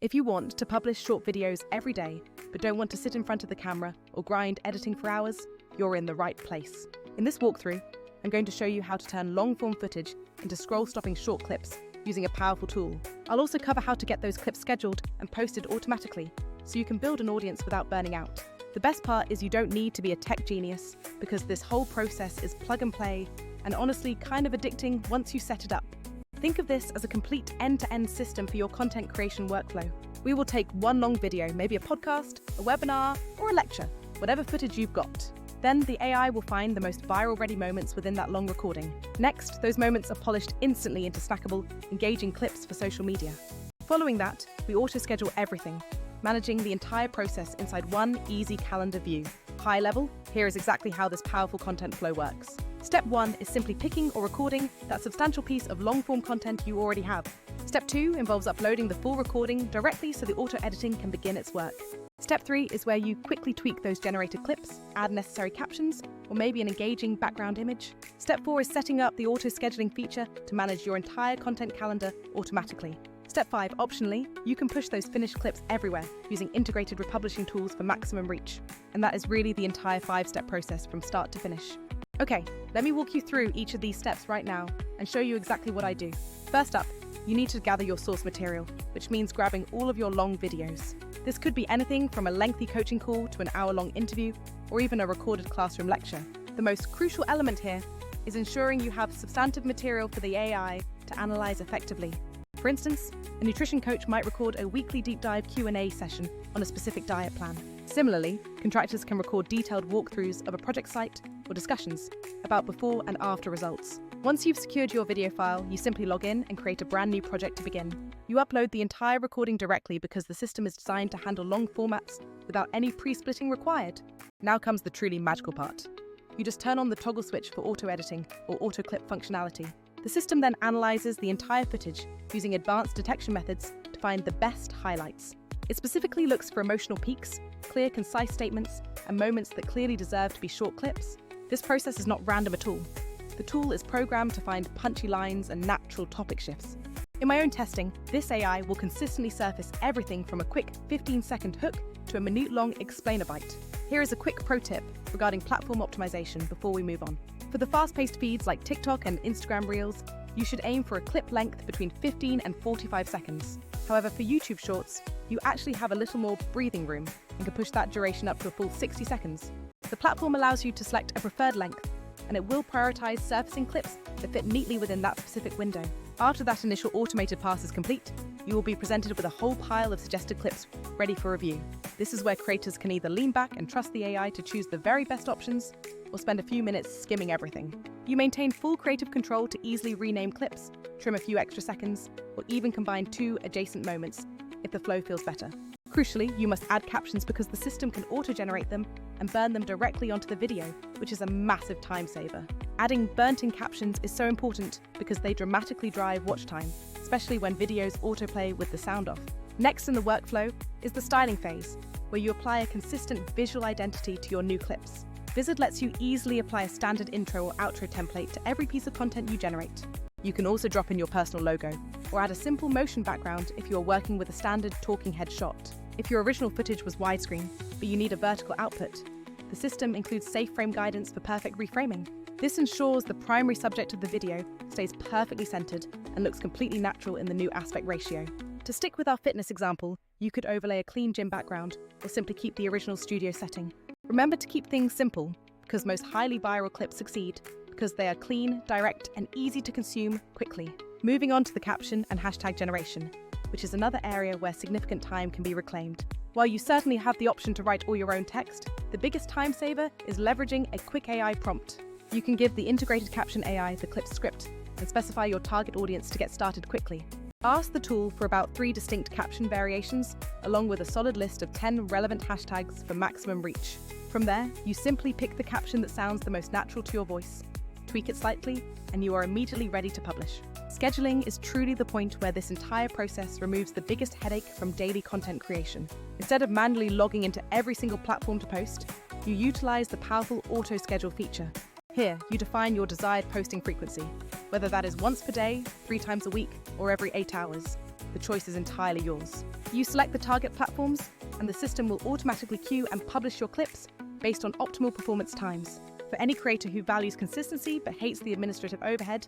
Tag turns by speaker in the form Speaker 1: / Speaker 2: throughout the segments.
Speaker 1: If you want to publish short videos every day, but don't want to sit in front of the camera or grind editing for hours, you're in the right place. In this walkthrough, I'm going to show you how to turn long-form footage into scroll-stopping short clips using a powerful tool. I'll also cover how to get those clips scheduled and posted automatically, so you can build an audience without burning out. The best part is you don't need to be a tech genius, because this whole process is plug and play, and honestly kind of addicting once you set it up. Think of this as a complete end-to-end system for your content creation workflow. We will take one long video, maybe a podcast, a webinar, or a lecture, whatever footage you've got. Then the AI will find the most viral-ready moments within that long recording. Next, those moments are polished instantly into snackable, engaging clips for social media. Following that, we auto-schedule everything, managing the entire process inside one easy calendar view. High level, here is exactly how this powerful content flow works. Step 1 is simply picking or recording that substantial piece of long-form content you already have. Step 2 involves uploading the full recording directly so the auto-editing can begin its work. Step 3 is where you quickly tweak those generated clips, add necessary captions, or maybe an engaging background image. Step 4 is setting up the auto-scheduling feature to manage your entire content calendar automatically. Step 5, optionally, you can push those finished clips everywhere using integrated republishing tools for maximum reach. And that is really the entire 5-step process from start to finish. Okay, let me walk you through each of these steps right now and show you exactly what I do. First up, you need to gather your source material, which means grabbing all of your long videos. This could be anything from a lengthy coaching call to an hour-long interview, or even a recorded classroom lecture. The most crucial element here is ensuring you have substantive material for the AI to analyze effectively. For instance, a nutrition coach might record a weekly deep dive Q&A session on a specific diet plan. Similarly, contractors can record detailed walkthroughs of a project site or discussions about before and after results. Once you've secured your video file, you simply log in and create a brand new project to begin. You upload the entire recording directly because the system is designed to handle long formats without any pre-splitting required. Now comes the truly magical part. You just turn on the toggle switch for auto-editing or auto-clip functionality. The system then analyzes the entire footage using advanced detection methods to find the best highlights. It specifically looks for emotional peaks, clear, concise statements, and moments that clearly deserve to be short clips. This process is not random at all. The tool is programmed to find punchy lines and natural topic shifts. In my own testing, this AI will consistently surface everything from a quick 15-second hook to a minute-long explainer bite. Here is a quick pro tip regarding platform optimization before we move on. For the fast-paced feeds like TikTok and Instagram Reels, you should aim for a clip length between 15 and 45 seconds. However, for YouTube Shorts, you actually have a little more breathing room and can push that duration up to a full 60 seconds. The platform allows you to select a preferred length, and it will prioritize surfacing clips that fit neatly within that specific window. After that initial automated pass is complete, you will be presented with a whole pile of suggested clips ready for review. This is where creators can either lean back and trust the AI to choose the very best options, or spend a few minutes skimming everything. You maintain full creative control to easily rename clips, trim a few extra seconds, or even combine 2 adjacent moments if the flow feels better. Crucially, you must add captions because the system can auto-generate them and burn them directly onto the video, which is a massive time saver. Adding burnt-in captions is so important because they dramatically drive watch time, especially when videos autoplay with the sound off. Next in the workflow is the styling phase, where you apply a consistent visual identity to your new clips. Vizard lets you easily apply a standard intro or outro template to every piece of content you generate. You can also drop in your personal logo, or add a simple motion background if you are working with a standard talking head shot. If your original footage was widescreen, but you need a vertical output, the system includes safe frame guidance for perfect reframing. This ensures the primary subject of the video stays perfectly centered and looks completely natural in the new aspect ratio. To stick with our fitness example, you could overlay a clean gym background, or simply keep the original studio setting. Remember to keep things simple, because most highly viral clips succeed because they are clean, direct, and easy to consume quickly. Moving on to the caption and hashtag generation, which is another area where significant time can be reclaimed. While you certainly have the option to write all your own text, the biggest time saver is leveraging a quick AI prompt. You can give the integrated caption AI the clip script and specify your target audience to get started quickly. Ask the tool for about 3 distinct caption variations, along with a solid list of 10 relevant hashtags for maximum reach. From there, you simply pick the caption that sounds the most natural to your voice, tweak it slightly, and you are immediately ready to publish. Scheduling is truly the point where this entire process removes the biggest headache from daily content creation. Instead of manually logging into every single platform to post, you utilize the powerful auto-schedule feature. Here, you define your desired posting frequency, whether that is once per day, 3 times a week, or every 8 hours. the choice is entirely yours. You select the target platforms, and the system will automatically queue and publish your clips based on optimal performance times. For any creator who values consistency but hates the administrative overhead,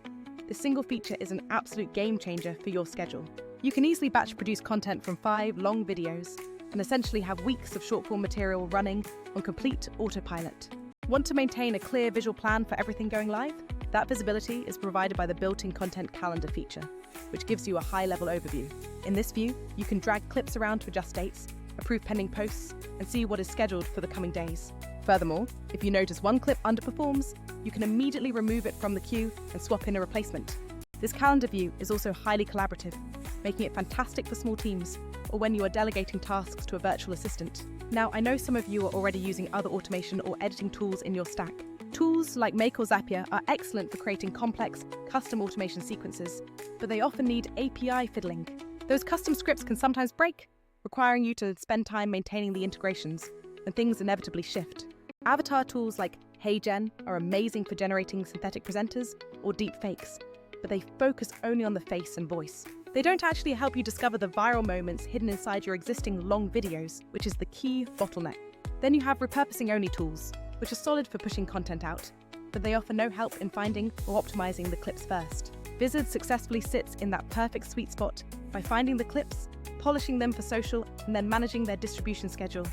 Speaker 1: this single feature is an absolute game changer for your schedule. You can easily batch produce content from 5 long videos and essentially have weeks of short-form material running on complete autopilot. Want to maintain a clear visual plan for everything going live? That visibility is provided by the built-in content calendar feature, which gives you a high-level overview. In this view, you can drag clips around to adjust dates, approve pending posts, and see what is scheduled for the coming days. Furthermore, if you notice one clip underperforms, you can immediately remove it from the queue and swap in a replacement. This calendar view is also highly collaborative, making it fantastic for small teams or when you are delegating tasks to a virtual assistant. Now, I know some of you are already using other automation or editing tools in your stack. Tools like Make or Zapier are excellent for creating complex, custom automation sequences, but they often need API fiddling. Those custom scripts can sometimes break, requiring you to spend time maintaining the integrations, and things inevitably shift. Avatar tools like HeyGen are amazing for generating synthetic presenters or deep fakes, but they focus only on the face and voice. They don't actually help you discover the viral moments hidden inside your existing long videos, which is the key bottleneck. Then you have repurposing-only tools, which are solid for pushing content out, but they offer no help in finding or optimizing the clips first. Vizard successfully sits in that perfect sweet spot by finding the clips, polishing them for social, and then managing their distribution schedule.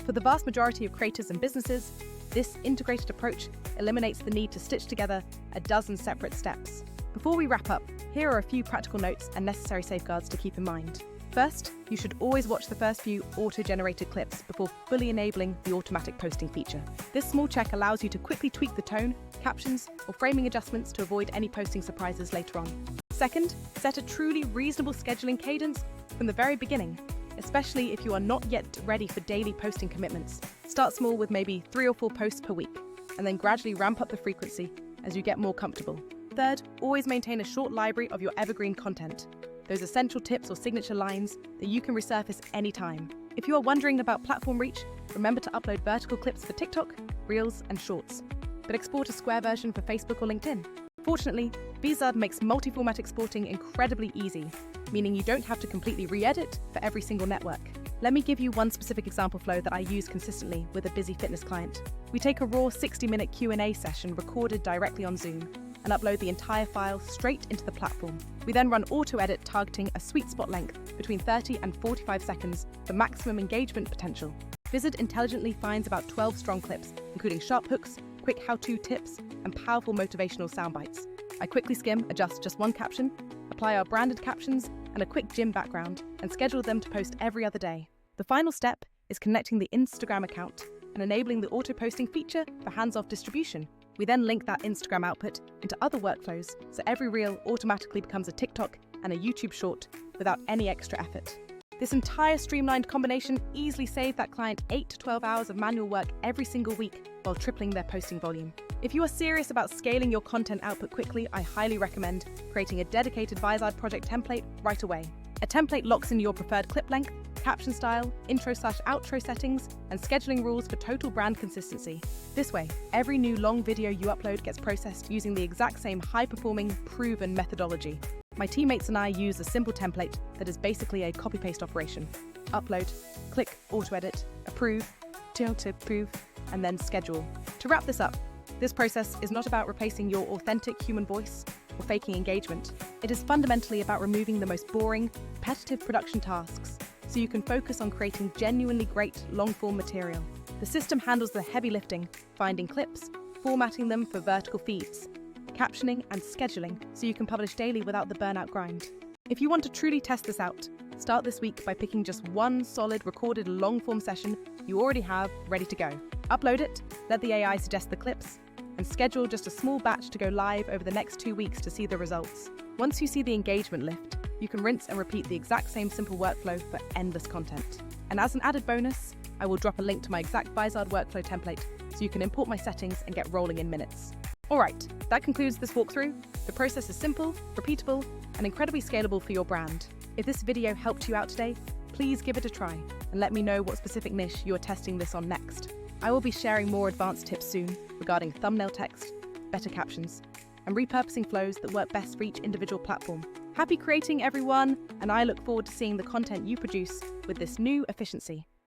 Speaker 1: For the vast majority of creators and businesses, this integrated approach eliminates the need to stitch together a dozen separate steps. Before we wrap up, here are a few practical notes and necessary safeguards to keep in mind. First, you should always watch the first few auto-generated clips before fully enabling the automatic posting feature. This small check allows you to quickly tweak the tone, captions, or framing adjustments to avoid any posting surprises later on. Second, set a truly reasonable scheduling cadence from the very beginning, especially if you are not yet ready for daily posting commitments. Start small with maybe 3 or 4 posts per week, and then gradually ramp up the frequency as you get more comfortable. Third, always maintain a short library of your evergreen content, those essential tips or signature lines that you can resurface anytime. If you are wondering about platform reach, remember to upload vertical clips for TikTok, Reels, and Shorts, but export a square version for Facebook or LinkedIn. Fortunately, Vizard makes multi-format exporting incredibly easy, meaning you don't have to completely re-edit for every single network. Let me give you one specific example flow that I use consistently with a busy fitness client. We take a raw 60-minute Q&A session recorded directly on Zoom and upload the entire file straight into the platform. We then run auto-edit targeting a sweet spot length between 30 and 45 seconds for maximum engagement potential. Vizard intelligently finds about 12 strong clips, including sharp hooks, quick how-to tips, and powerful motivational soundbites. I quickly skim, adjust just one caption, apply our branded captions and a quick gym background, and schedule them to post every other day. The final step is connecting the Instagram account and enabling the auto-posting feature for hands-off distribution. We then link that Instagram output into other workflows, so every reel automatically becomes a TikTok and a YouTube short without any extra effort. This entire streamlined combination easily saved that client 8 to 12 hours of manual work every single week while tripling their posting volume. If you are serious about scaling your content output quickly, I highly recommend creating a dedicated Vizard project template right away. A template locks in your preferred clip length, caption style, intro/outro settings, and scheduling rules for total brand consistency. This way, every new long video you upload gets processed using the exact same high-performing, proven methodology. My teammates and I use a simple template that is basically a copy-paste operation. Upload, click auto-edit, approve, approve, and then schedule. To wrap this up, this process is not about replacing your authentic human voice or faking engagement. It is fundamentally about removing the most boring, repetitive production tasks so you can focus on creating genuinely great long-form material. The system handles the heavy lifting, finding clips, formatting them for vertical feeds, captioning and scheduling so you can publish daily without the burnout grind. If you want to truly test this out, start this week by picking just one solid recorded long-form session you already have ready to go. Upload it, let the AI suggest the clips, and schedule just a small batch to go live over the next 2 weeks to see the results. Once you see the engagement lift, you can rinse and repeat the exact same simple workflow for endless content. And as an added bonus, I will drop a link to my exact Vizard workflow template so you can import my settings and get rolling in minutes. Alright, that concludes this walkthrough. The process is simple, repeatable, and incredibly scalable for your brand. If this video helped you out today, please give it a try and let me know what specific niche you are testing this on next. I will be sharing more advanced tips soon regarding thumbnail text, better captions, and repurposing flows that work best for each individual platform. Happy creating, everyone, and I look forward to seeing the content you produce with this new efficiency.